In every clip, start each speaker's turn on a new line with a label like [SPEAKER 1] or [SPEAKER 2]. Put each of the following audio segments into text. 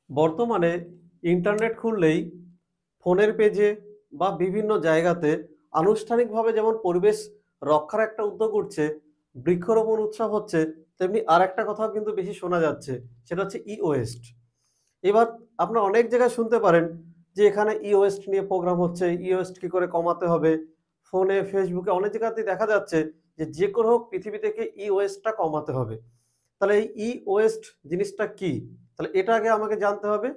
[SPEAKER 1] বর্তমানে ইন্টারনেট খুললেই ফোনের পেজে বা বিভিন্ন জায়গাতে আনুষ্ঠানিকভাবে যেমন পরিবেশ রক্ষার একটা উদ্যোগ উঠছে, বৃক্ষরোপণ উৎসব হচ্ছে, তেমনি আর একটা কথাও কিন্তু বেশি শোনা যাচ্ছে, সেটা হচ্ছে ই ওয়েস্ট। এবার আপনারা অনেক জায়গায় শুনতে পারেন যে এখানে ই ওয়েস্ট নিয়ে প্রোগ্রাম হচ্ছে, ই ওয়েস্ট কি করে কমাতে হবে। ফোনে ফেসবুকে অনেক জায়গাতেই দেখা যাচ্ছে যে যে কোনো হোক পৃথিবী থেকে ই ওয়েস্টটা কমাতে হবে। তাহলে এই ই ওয়েস্ট জিনিসটা কি? তাহলে এটা আগে আমাকে জানতে হবে।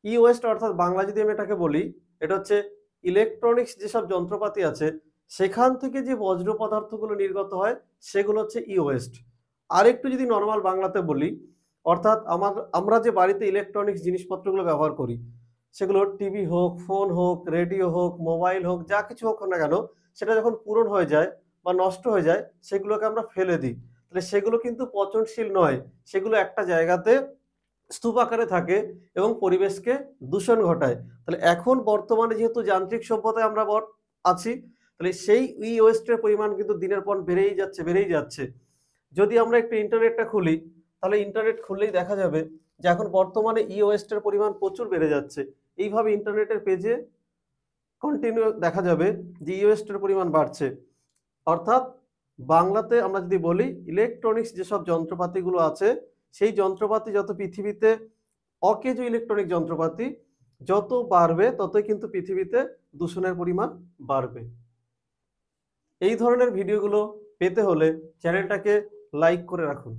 [SPEAKER 1] ই ওয়েস্ট অর্থাৎ বাংলা যদি আমি এটাকে বলি, এটা হচ্ছে ইলেকট্রনিক্স যেসব যন্ত্রপাতি আছে সেখান থেকে যে বজ্র পদার্থগুলো নির্গত হয় সেগুলো হচ্ছে ই ওয়েস্ট। আরেকটু যদি নরমাল বাংলাতে বলি, অর্থাৎ আমরা যে বাড়িতে ইলেকট্রনিক্স জিনিসপত্রগুলো ব্যবহার করি, সেগুলো টিভি হোক, ফোন হোক, রেডিও হোক, মোবাইল হোক, যা কিছু হোক না কেন, সেটা যখন পূরণ হয়ে যায় বা নষ্ট হয়ে যায় সেগুলোকে আমরা ফেলে দিই। তাহলে সেগুলো কিন্তু পচনশীল নয়, সেগুলো একটা জায়গাতে স্তূপ আকারে থাকে এবং পরিবেশকে দূষণ ঘটায়। তাহলে এখন বর্তমানে যেহেতু যান্ত্রিক সভ্যতায় আমরা আছি, তাহলে সেই ই ওয়েস্টের পরিমাণ কিন্তু দিনের পর বেড়েই যাচ্ছে, বেড়েই যাচ্ছে। যদি আমরা একটু ইন্টারনেটটা খুলি, তাহলে ইন্টারনেট খুললেই দেখা যাবে যে এখন বর্তমানে ই ওয়েস্টের পরিমাণ প্রচুর বেড়ে যাচ্ছে। এইভাবে ইন্টারনেটের পেজে কন্টিনিউ দেখা যাবে যে ই ওয়েস্টের পরিমাণ বাড়ছে। অর্থাৎ বাংলাতে আমরা যদি বলি, ইলেকট্রনিক্স যেসব যন্ত্রপাতিগুলো আছে সেই যন্ত্রপাতি যত পৃথিবীতে অকেজো ইলেকট্রনিক যন্ত্রপাতি যত বাড়বে ততই কিন্তু পৃথিবীতে দূষণের পরিমাণ বাড়বে। এই ধরনের ভিডিওগুলো পেতে হলে চ্যানেলটাকে লাইক করে রাখুন।